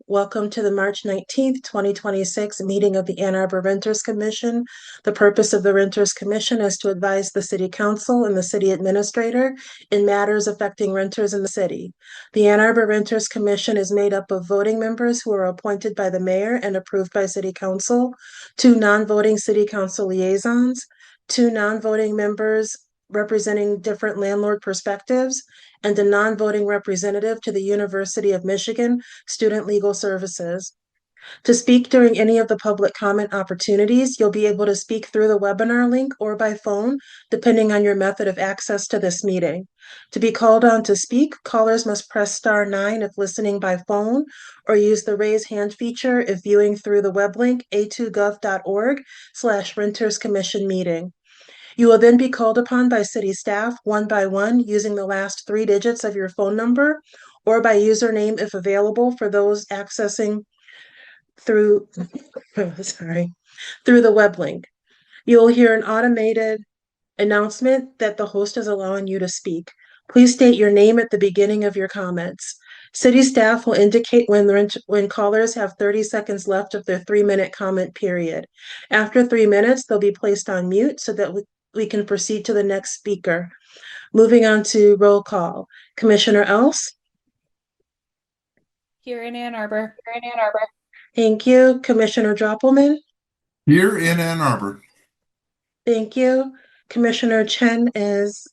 Welcome to the March 19th, 2026 meeting of the Ann Arbor Renters Commission. The purpose of the Renters Commission is to advise the City Council and the City Administrator in matters affecting renters in the city. The Ann Arbor Renters Commission is made up of voting members who are appointed by the mayor and approved by City Council, two non-voting City Council liaisons, two non-voting members representing different landlord perspectives, and a non-voting representative to the University of Michigan Student Legal Services. To speak during any of the public comment opportunities, you'll be able to speak through the webinar link or by phone, depending on your method of access to this meeting. To be called on to speak, callers must press *9 if listening by phone, or use the raise hand feature if viewing through the web link a2gov.org/renterscommission-meeting. You will then be called upon by city staff one by one using the last 3 digits of your phone number or by username if available for those accessing through through the web link. You'll hear an automated announcement that the host is allowing you to speak. Please state your name at the beginning of your comments. City staff will indicate when callers have 30 seconds left of their 3-minute comment period. After 3 minutes, they'll be placed on mute so that we can proceed to the next speaker. Moving on to roll call. Commissioner Else? Here in Ann Arbor. Thank you. Commissioner Droppelman? Here in Ann Arbor. Thank you. Commissioner Chen is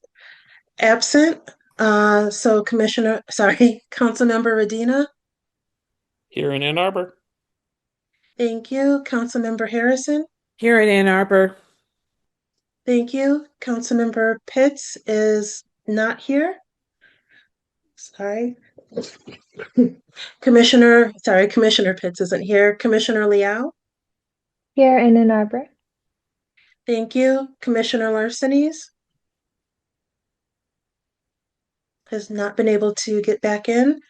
absent. So Councilmember Radina? Here in Ann Arbor. Thank you. Councilmember Harrison? Here in Ann Arbor. Thank you. Councilmember Pitts is not here. Sorry. Commissioner Pitts isn't here. Commissioner Liao? Here in Ann Arbor. Thank you. Commissioner Larsenes has not been able to get back in.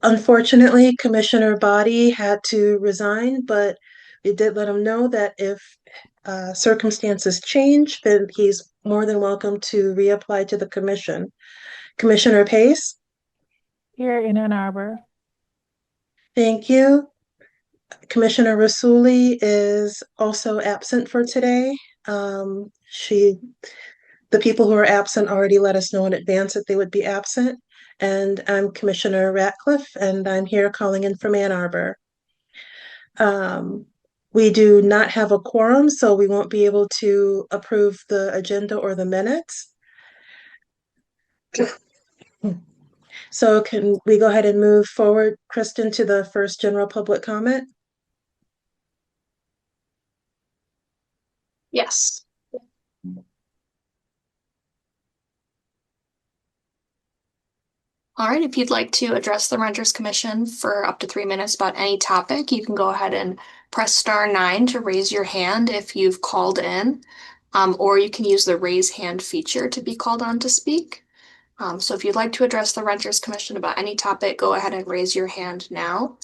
Unfortunately, Commissioner Body had to resign, but we did let him know that if circumstances change, then he's more than welcome to reapply to the commission. Commissioner Pace? Here in Ann Arbor. Thank you. Commissioner Rasuli is also absent for today. The people who are absent already let us know in advance that they would be absent. And I'm Commissioner Ratcliffe, and I'm here calling in from Ann Arbor. We do not have a quorum, so we won't be able to approve the agenda or the minutes. So can we go ahead and move forward, Kristen, to the first general public comment? Yes. All right, if you'd like to address the Renters Commission for up to 3 minutes about any topic, you can go ahead and press *9 to raise your hand if you've called in, or you can use the raise hand feature to be called on to speak. So if you'd like to address the Renters Commission about any topic, go ahead and raise your hand now.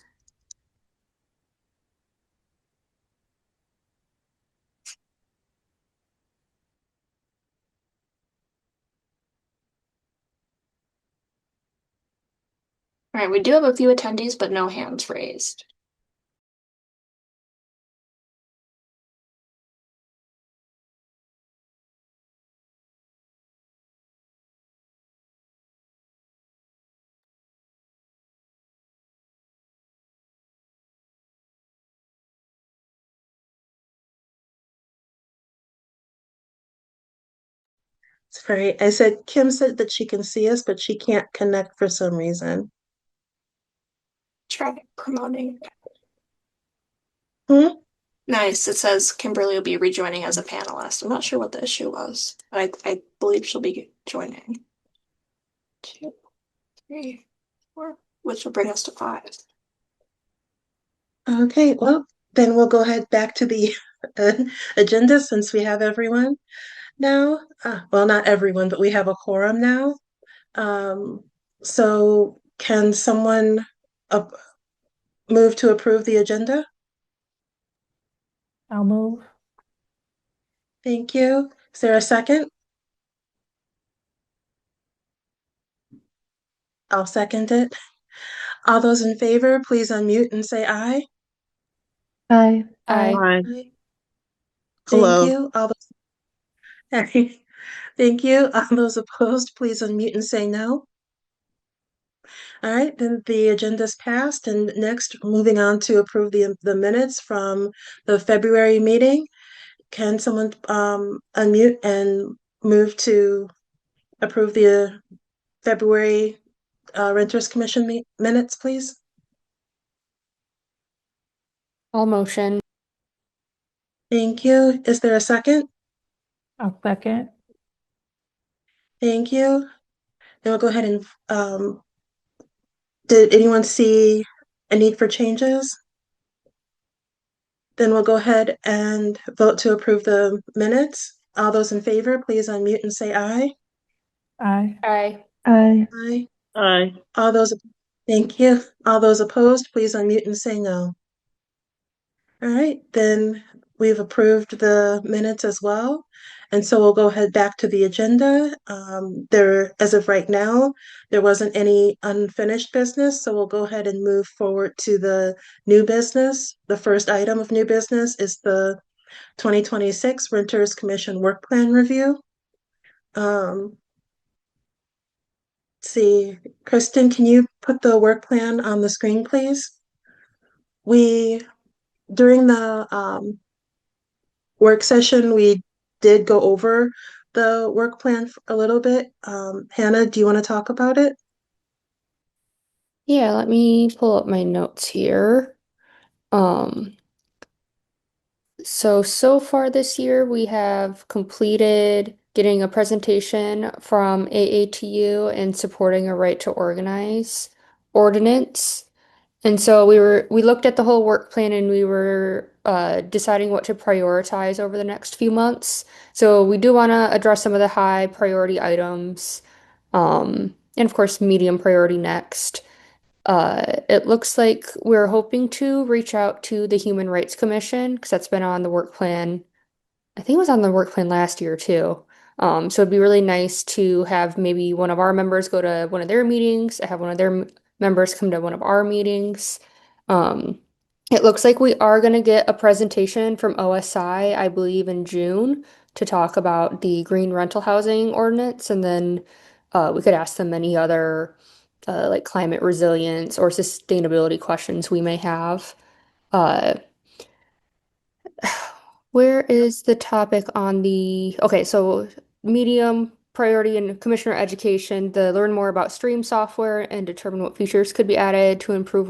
All right, we do have a few attendees, but no hands raised. Sorry, Kim said that she can see us, but she can't connect for some reason. Try promoting. Nice. It says Kimberly will be rejoining as a panelist. I'm not sure what the issue was, but I believe she'll be joining. 2, 3, 4, which will bring us to 5. Okay, well, then we'll go ahead back to the agenda since we have everyone now. Well, not everyone, but we have a quorum now. So can someone move to approve the agenda? I'll move. Thank you. Is there a second? I'll second it. All those in favor, please unmute and say aye. Aye. Aye. Aye. Thank Hello. you. All those, thank you. All those opposed, please unmute and say no. All right, then the agenda's passed, and next, moving on to approve the minutes from the February meeting. Can someone unmute and move to approve the February Renters Commission minutes, please? All motion. Thank you. Is there a second? I'll second. Thank you. Then we'll go ahead and did anyone see a need for changes? Then we'll go ahead and vote to approve the minutes. All those in favor, please unmute and say aye. Aye. Aye. Aye. Aye. Aye. All those, thank you. All those opposed, please unmute and say no. All right, then we've approved the minutes as well. And so we'll go ahead back to the agenda. As of right now, there wasn't any unfinished business, so we'll go ahead and move forward to the new business. The first item of new business is the 2026 Renters Commission Work Plan Review. Let's see, Kristen, can you put the work plan on the screen, please? During the work session, we did go over the work plan a little bit. Hannah, do you want to talk about it? Yeah, let me pull up my notes here. Um, so far this year we have completed getting a presentation from AATU and supporting a right to organize ordinance. And so we looked at the whole work plan and we were deciding what to prioritize over the next few months. So we do want to address some of the high priority items, and of course medium priority next. It looks like we're hoping to reach out to the Human Rights Commission because that's been on the work plan. I think it was on the work plan last year too. So it'd be really nice to have maybe one of our members go to one of their meetings, have one of their members come to one of our meetings. Um, it looks like we are going to get a presentation from OSI, I believe, in June to talk about the green rental housing ordinance, and then we could ask them any other like climate resilience or sustainability questions we may have. Uh, where is the topic on the, okay, so medium priority in commissioner education, the learn more about stream software and determine what features could be added to improve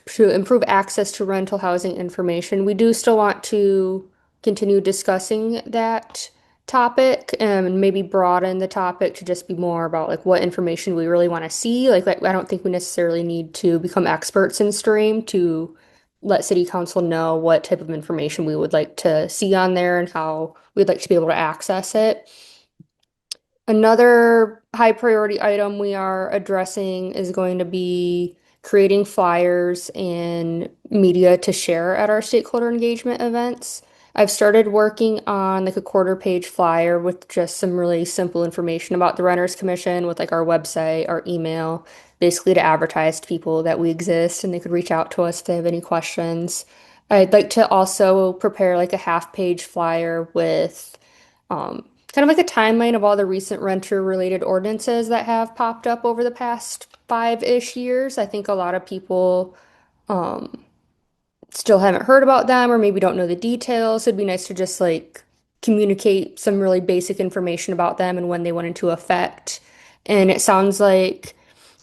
to improve access to rental housing information. We do still want to continue discussing that topic and maybe broaden the topic to just be more about like what information we really want to see. Like I don't think we necessarily need to become experts in stream to let city council know what type of information we would like to see on there and how we'd like to be able to access it. Another high priority item we are addressing is going to be creating flyers and media to share at our stakeholder engagement events. I've started working on like a quarter page flyer with just some really simple information about the Renters Commission with like our website, our email, basically to advertise to people that we exist and they could reach out to us if they have any questions. I'd like to also prepare like a half page flyer with kind of like a timeline of all the recent renter related ordinances that have popped up over the past 5-ish years. I think a lot of people still haven't heard about them or maybe don't know the details. It'd be nice to just like communicate some really basic information about them and when they went into effect. And it sounds like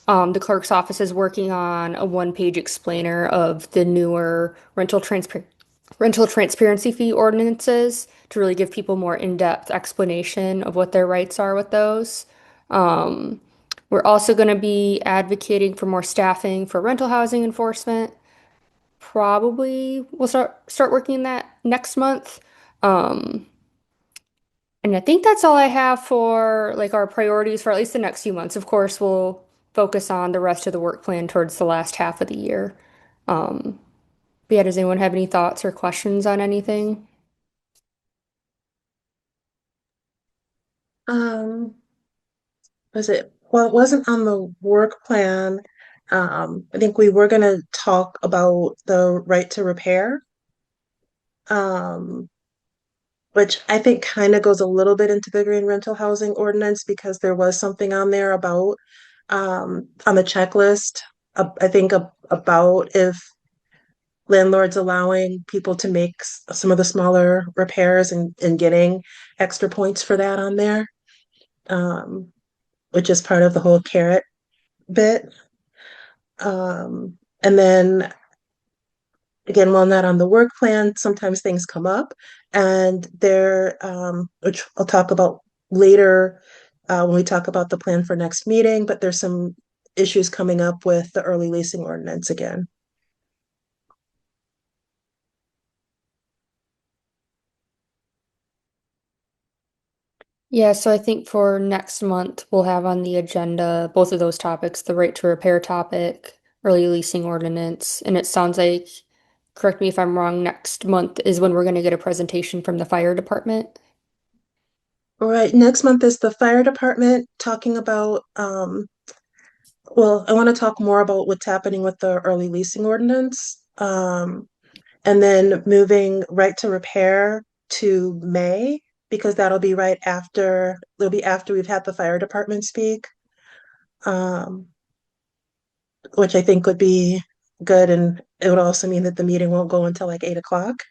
the clerk's office is working on a one-page explainer of the newer rental transparency fee ordinances to really give people more in-depth explanation of what their rights are with those. Um, we're also going to be advocating for more staffing for rental housing enforcement. Probably we'll start working that next month. Um, and I think that's all I have for like our priorities for at least the next few months. Of course, we'll focus on the rest of the work plan towards the last half of the year. Um, but yeah, does anyone have any thoughts or questions on anything? Um, was it, well, it wasn't on the work plan. I think we were going to talk about the right to repair, um, which I think kind of goes a little bit into the green rental housing ordinance because there was something on there about on the checklist, I think about if landlords allowing people to make some of the smaller repairs and getting extra points for that on there, um, which is part of the whole carrot bit. And then again, while not on the work plan, sometimes things come up, and which I'll talk about later when we talk about the plan for next meeting, but there's some issues coming up with the early leasing ordinance again. Yeah, so I think for next month, we'll have on the agenda both of those topics, the right to repair topic, early leasing ordinance, and it sounds like, correct me if I'm wrong, next month is when we're going to get a presentation from the fire department. All right, next month is the fire department talking about, well, I want to talk more about what's happening with the early leasing ordinance. And then moving right to repair to May, because it'll be after we've had the fire department speak, um, which I think would be good. And it would also mean that the meeting won't go until like 8 o'clock.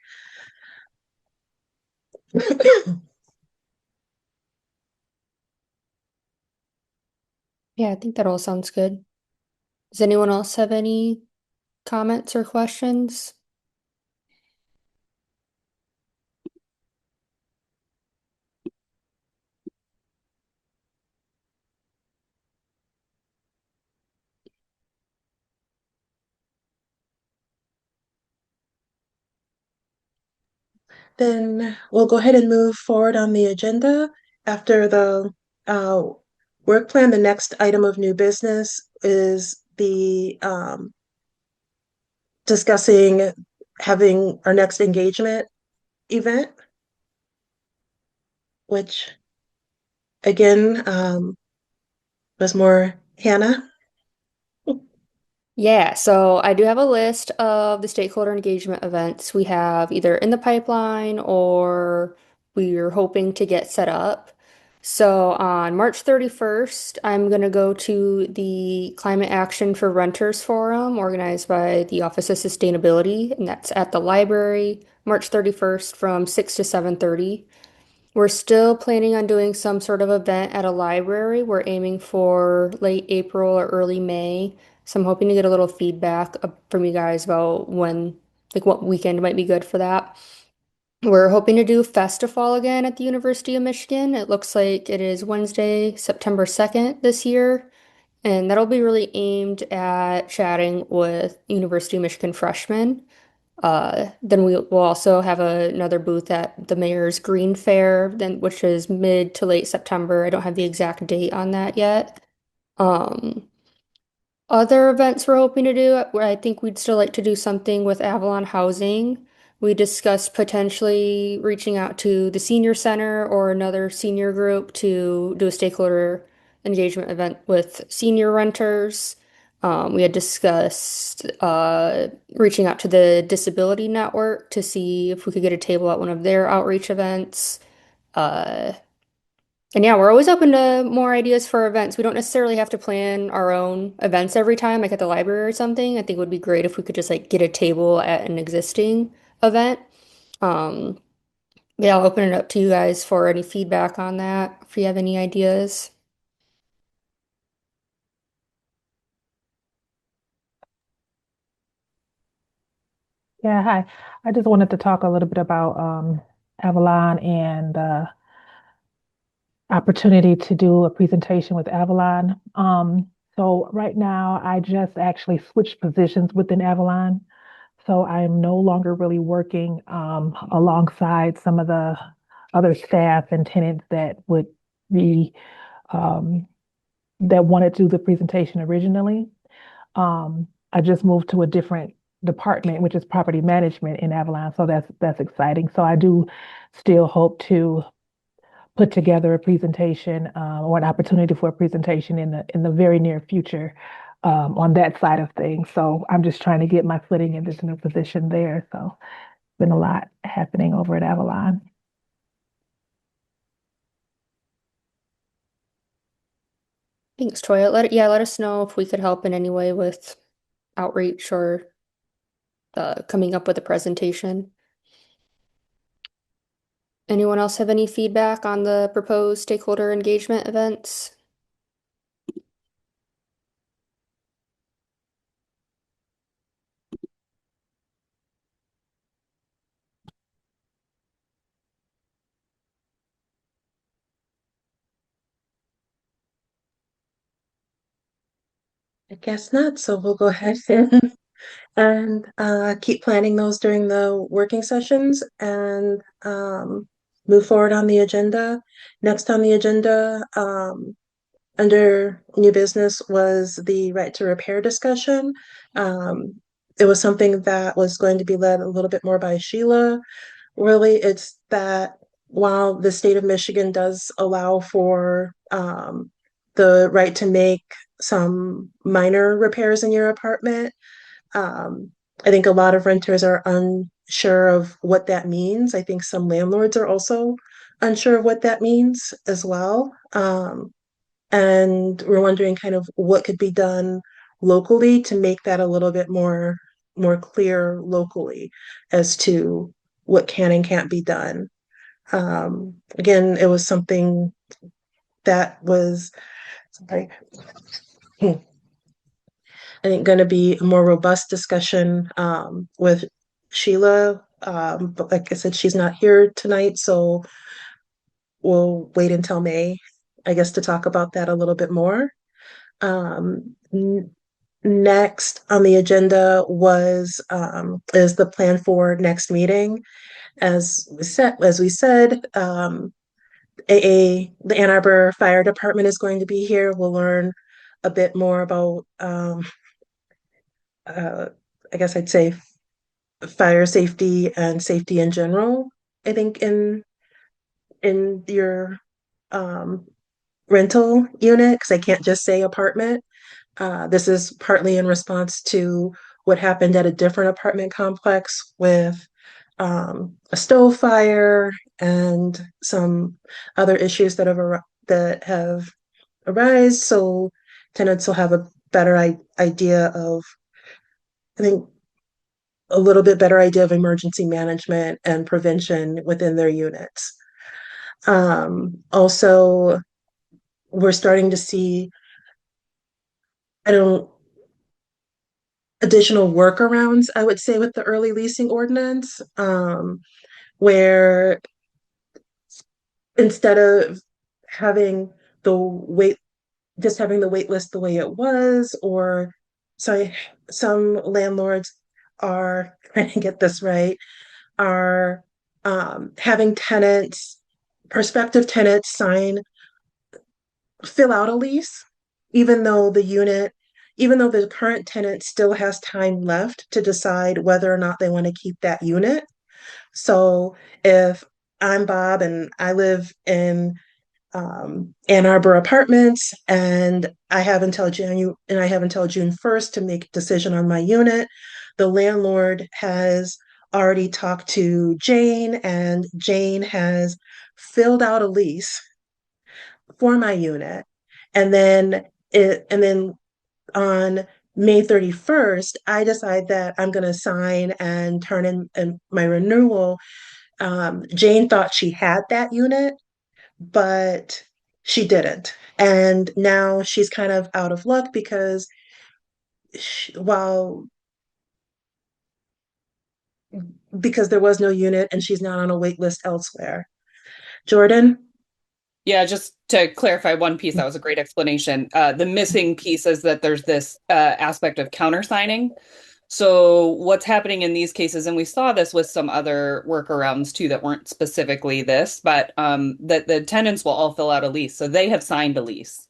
Yeah, I think that all sounds good. Does anyone else have any comments or questions? Then we'll go ahead and move forward on the agenda. After the uh, work plan, the next item of new business is the discussing having our next engagement event, which again was more Hannah. Yeah, so I do have a list of the stakeholder engagement events we have either in the pipeline or we're hoping to get set up. So on March 31st, I'm going to go to the Climate Action for Renters Forum organized by the Office of Sustainability, and that's at the library, March 31st from 6 to 7:30. We're still planning on doing some sort of event at a library. We're aiming for late April or early May. So I'm hoping to get a little feedback from you guys about when, like what weekend might be good for that. We're hoping to do Festifall again at the University of Michigan. It looks like it is Wednesday, September 2nd this year. And that'll be really aimed at chatting with University of Michigan freshmen. Then we will also have another booth at the Mayor's Green Fair, then which is mid to late September. I don't have the exact date on that yet. Um, Other events we're hoping to do, where I think we'd still like to do something with Avalon Housing. We discussed potentially reaching out to the senior center or another senior group to do a stakeholder engagement event with senior renters. We had discussed reaching out to the Disability Network to see if we could get a table at one of their outreach events. Uh, and yeah, we're always open to more ideas for events. We don't necessarily have to plan our own events every time, like at the library or something. I think it would be great if we could just like get a table at an existing event. Um, yeah, I'll open it up to you guys for any feedback on that, if you have any ideas. Yeah, hi. I just wanted to talk a little bit about Avalon and opportunity to do a presentation with Avalon. So right now, I just actually switched positions within Avalon. So I'm no longer really working alongside some of the other staff and tenants that would be um, that wanted to do the presentation originally. I just moved to a different department, which is property management in Avalon. So that's exciting. So I do still hope to put together a presentation or an opportunity for a presentation in the very near future. on that side of things. So I'm just trying to get my footing in this new position there. So been a lot happening over at Avalon. Thanks, Toya. Let us know if we could help in any way with outreach or coming up with a presentation. Anyone else have any feedback on the proposed stakeholder engagement events? I guess not, so we'll go ahead and keep planning those during the working sessions and move forward on the agenda. Next on the agenda, under new business was the right to repair discussion. It was something that was going to be led a little bit more by Sheila. Really, it's that while the state of Michigan does allow for the right to make some minor repairs in your apartment, I think a lot of renters are unsure of what that means. I think some landlords are also unsure of what that means as well. And we're wondering kind of what could be done locally to make that a little bit more clear locally as to what can and can't be done. Again, it was something that was, sorry, I think going to be a more robust discussion with Sheila. But like I said, she's not here tonight, so we'll wait until May, I guess, to talk about that a little bit more. Next on the agenda was is the plan for next meeting. As we said, the Ann Arbor Fire Department is going to be here. We'll learn a bit more about uh, I guess I'd say fire safety and safety in general. I think in your um, rental unit, because I can't just say apartment. This is partly in response to what happened at a different apartment complex with a stove fire and some other issues that have arisen. So tenants will have a better idea of, I think, a little bit better idea of emergency management and prevention within their units. Also, we're starting to see, I don't additional workarounds, I would say, with the early leasing ordinance, where instead of having the wait, just having the wait list the way it was, or sorry, some landlords are trying to get this right, are having prospective tenants fill out a lease, even though even though the current tenant still has time left to decide whether or not they want to keep that unit. So if I'm Bob and I live in Ann Arbor apartments and I have until June 1st to make a decision on my unit, the landlord has already talked to Jane and Jane has filled out a lease for my unit. And then on May 31st, I decide that I'm going to sign and turn in my renewal. Jane thought she had that unit, but she didn't. And now she's kind of out of luck because while because there was no unit and she's not on a wait list elsewhere. Jordan? Yeah, just to clarify one piece, that was a great explanation. The missing piece is that there's this aspect of countersigning. So what's happening in these cases, and we saw this with some other workarounds too that weren't specifically this, but that the tenants will all fill out a lease. So they have signed a lease.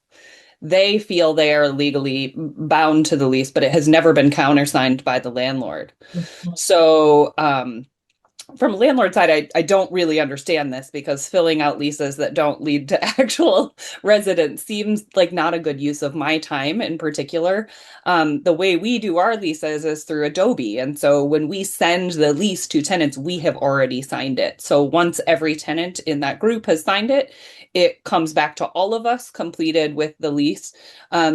They feel they are legally bound to the lease, but it has never been countersigned by the landlord. So from a landlord side, I don't really understand this because filling out leases that don't lead to actual residents seems like not a good use of my time in particular. The way we do our leases is through Adobe. And so when we send the lease to tenants, we have already signed it. So once every tenant in that group has signed it, it comes back to all of us completed with the lease.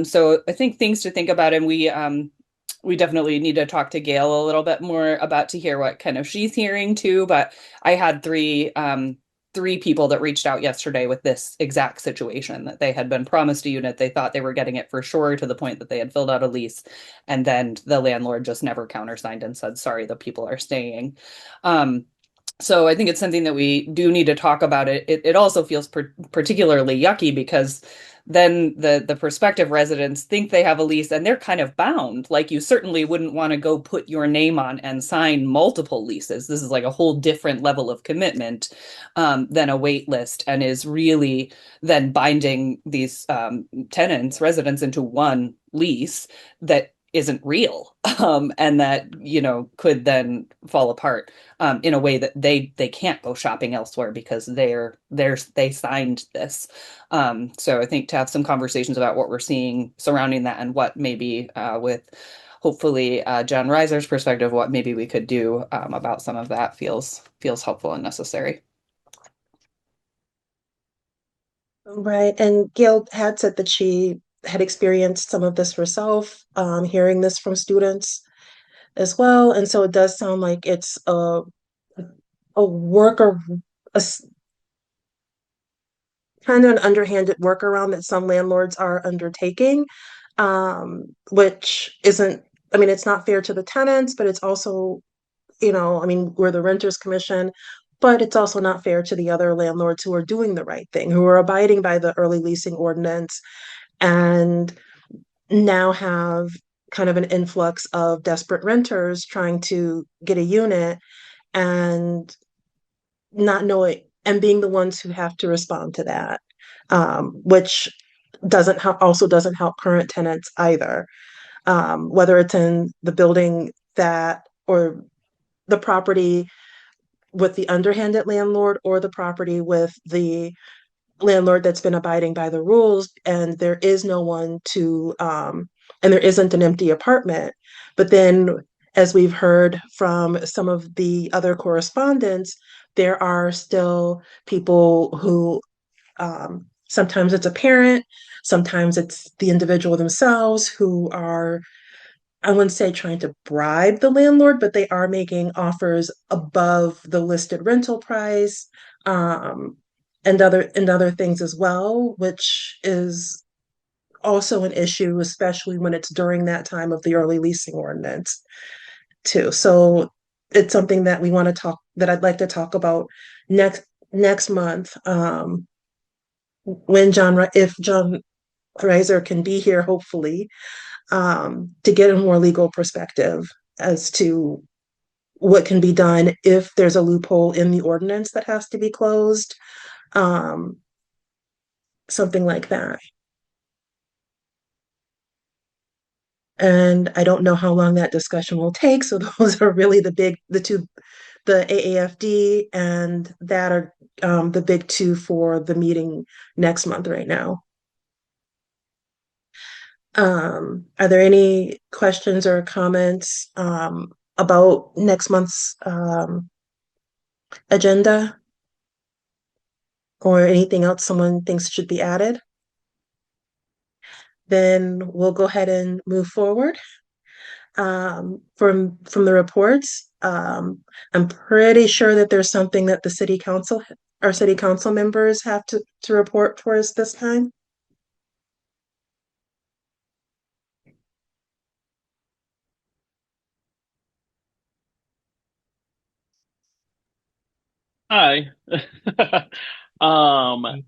So I think things to think about, and we definitely need to talk to Gail a little bit more about to hear what kind of she's hearing too. But I had three people that reached out yesterday with this exact situation that they had been promised a unit. They thought they were getting it for sure to the point that they had filled out a lease. And then the landlord just never countersigned and said, sorry, the people are staying. So I think it's something that we do need to talk about. It also feels particularly yucky because then the prospective residents think they have a lease and they're kind of bound. Like you certainly wouldn't want to go put your name on and sign multiple leases. This is like a whole different level of commitment than a wait list, and is really then binding these tenants, residents into one lease that isn't real, and that could then fall apart in a way that they can't go shopping elsewhere because they signed this. So I think to have some conversations about what we're seeing surrounding that and what maybe with hopefully John Reiser's perspective, what maybe we could do about some of that feels helpful and necessary. Right. And Gail had said that she had experienced some of this herself, hearing this from students as well. And so it does sound like it's a worker, a kind of an underhanded workaround that some landlords are undertaking, which isn't, I mean, it's not fair to the tenants, but it's also, I mean, we're the Renters Commission, but it's also not fair to the other landlords who are doing the right thing, who are abiding by the early leasing ordinance and now have kind of an influx of desperate renters trying to get a unit and not knowing and being the ones who have to respond to that, which also doesn't help current tenants either, whether it's in the building that or the property with the underhanded landlord or the property with the landlord that's been abiding by the rules, and there is no one to and there isn't an empty apartment. But then, as we've heard from some of the other correspondents, there are still people who sometimes it's a parent, sometimes it's the individual themselves who are, I wouldn't say trying to bribe the landlord, but they are making offers above the listed rental price, um, and other things as well, which is also an issue, especially when it's during that time of the early leasing ordinance too. So it's something that we want to talk that I'd like to talk about next month, if John Reiser can be here, hopefully, to get a more legal perspective as to what can be done if there's a loophole in the ordinance that has to be closed, um, something like that. And I don't know how long that discussion will take. So those are really the AAFD and that are the big two for the meeting next month right now. Are there any questions or comments about next month's agenda or anything else someone thinks should be added? Then we'll go ahead and move forward. From the reports, I'm pretty sure that there's something that our city council members have to report for us this time. Hi. Um,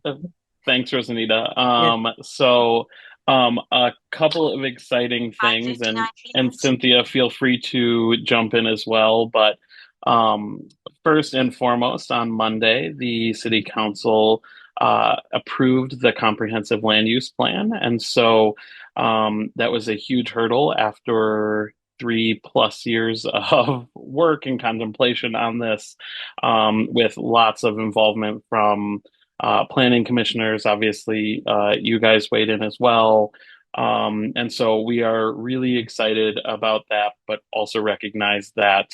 Thanks, Rosanita. A couple of exciting things, and Cynthia, feel free to jump in as well. But first and foremost, on Monday, the City Council approved the comprehensive land use plan, and so that was a huge hurdle after 3+ years of work and contemplation on this, with lots of involvement from planning commissioners. Obviously, you guys weighed in as well. And so we are really excited about that, but also recognize that,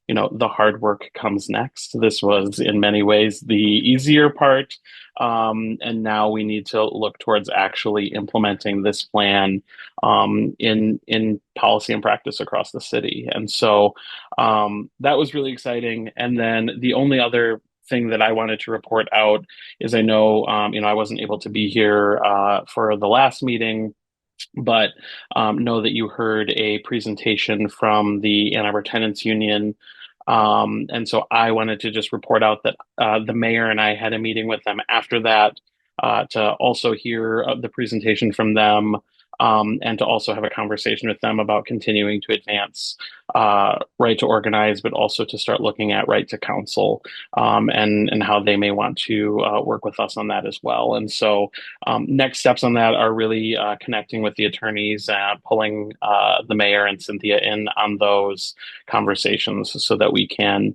the hard work comes next. This was in many ways the easier part. And now we need to look towards actually implementing this plan in policy and practice across the city. And so that was really exciting. And then the only other thing that I wanted to report out is I know, I wasn't able to be here for the last meeting, but know that you heard a presentation from the Ann Arbor Tenants Union. And so I wanted to just report out that the mayor and I had a meeting with them after that to also hear the presentation from them, and to also have a conversation with them about continuing to advance right to organize, but also to start looking at right to counsel, and how they may want to work with us on that as well. And so next steps on that are really connecting with the attorneys, pulling the mayor and Cynthia in on those conversations so that we can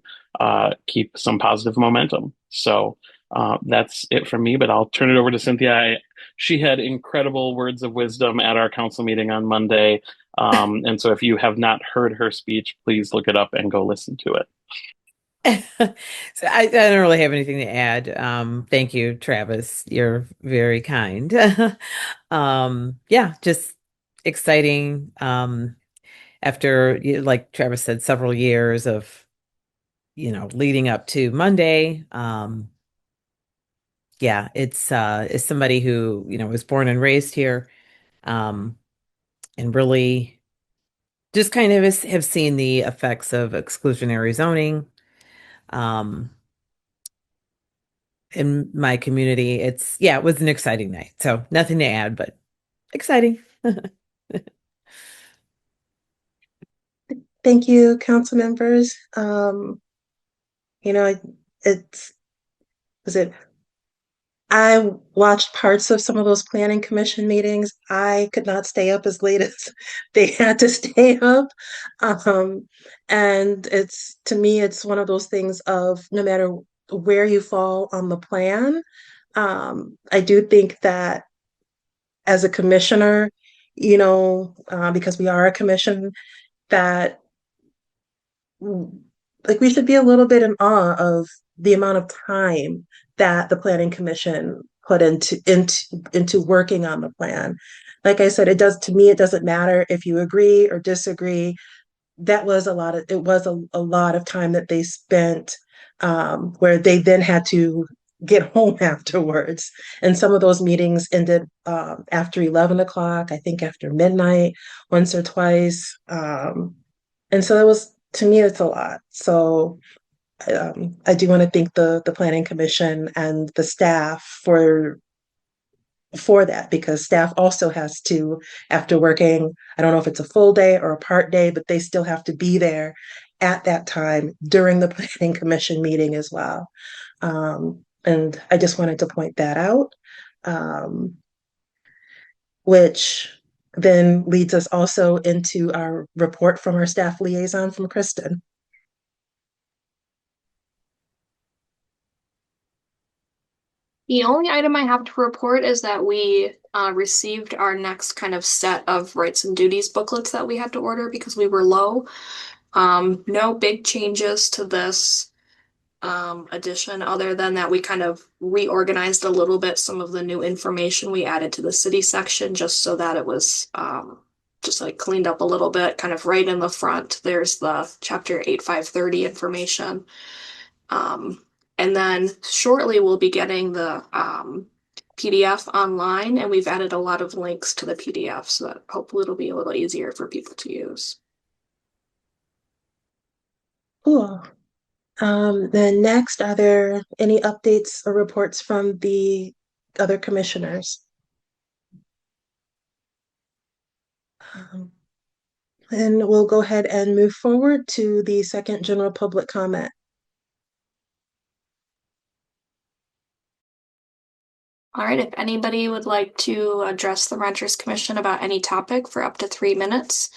keep some positive momentum. So that's it from me, but I'll turn it over to Cynthia. She had incredible words of wisdom at our council meeting on Monday. And so if you have not heard her speech, please look it up and go listen to it. So I don't really have anything to add. Thank you, Travis. You're very kind. Yeah, just exciting. After, like Travis said, several years of, leading up to Monday. Yeah, it's somebody who, was born and raised here, and really just kind of have seen the effects of exclusionary zoning. In my community, it was an exciting night. So nothing to add, but exciting. Thank you, council members. It's, was it, I watched parts of some of those planning commission meetings. I could not stay up as late as they had to stay up. And to me, it's one of those things of no matter where you fall on the plan, I do think that as a commissioner, because we are a commission, that like we should be a little bit in awe of the amount of time that the planning commission put into working on the plan. Like I said, to me, it doesn't matter if you agree or disagree. It was a lot of time that they spent, where they then had to get home afterwards. And some of those meetings ended after 11 o'clock, I think after midnight, once or twice. And so to me, it's a lot. So I do want to thank the planning commission and the staff for that, because staff also has to, after working, I don't know if it's a full day or a part day, but they still have to be there at that time during the planning commission meeting as well. And I just wanted to point that out, which then leads us also into our report from our staff liaison from Kristen. The only item I have to report is that we received our next kind of set of rights and duties booklets that we had to order because we were low. No big changes to this edition other than that we kind of reorganized a little bit some of the new information we added to the city section just so that it was just like cleaned up a little bit, kind of right in the front. There's the chapter 8530 information. And then shortly we'll be getting the PDF online, and we've added a lot of links to the PDF so that hopefully it'll be a little easier for people to use. Cool. Then next, are there any updates or reports from the other commissioners? And we'll go ahead and move forward to the second general public comment. All right, if anybody would like to address the Renters Commission about any topic for up to 3 minutes,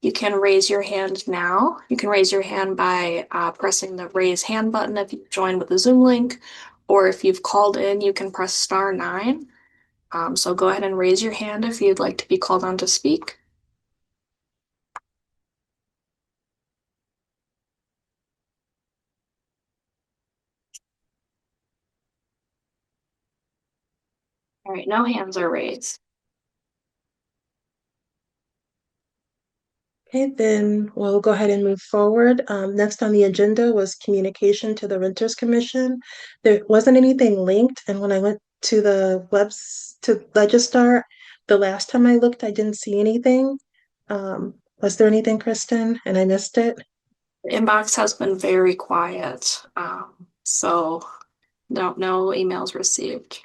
you can raise your hand now. You can raise your hand by pressing the raise hand button if you joined with the Zoom link, or if you've called in, you can press *9. So go ahead and raise your hand if you'd like to be called on to speak. All right, no hands are raised. Okay, then we'll go ahead and move forward. Next on the agenda was communication to the Renters Commission. There wasn't anything linked, and when I went to the to Legistar, the last time I looked, I didn't see anything. Was there anything, Kristen, and I missed it? The inbox has been very quiet, so no emails received.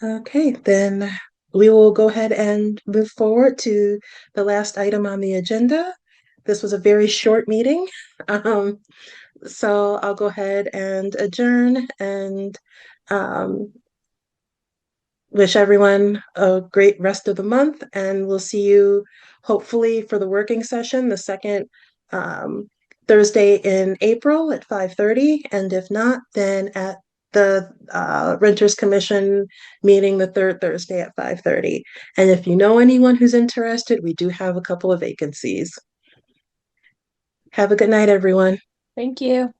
Okay, then we will go ahead and move forward to the last item on the agenda. This was a very short meeting. Um, so I'll go ahead and adjourn and um, wish everyone a great rest of the month. And we'll see you hopefully for the working session, the second um, Thursday in April at 5:30. And if not, then at the Renters Commission meeting the third Thursday at 5:30. And if you know anyone who's interested, we do have a couple of vacancies. Have a good night, everyone. Thank you.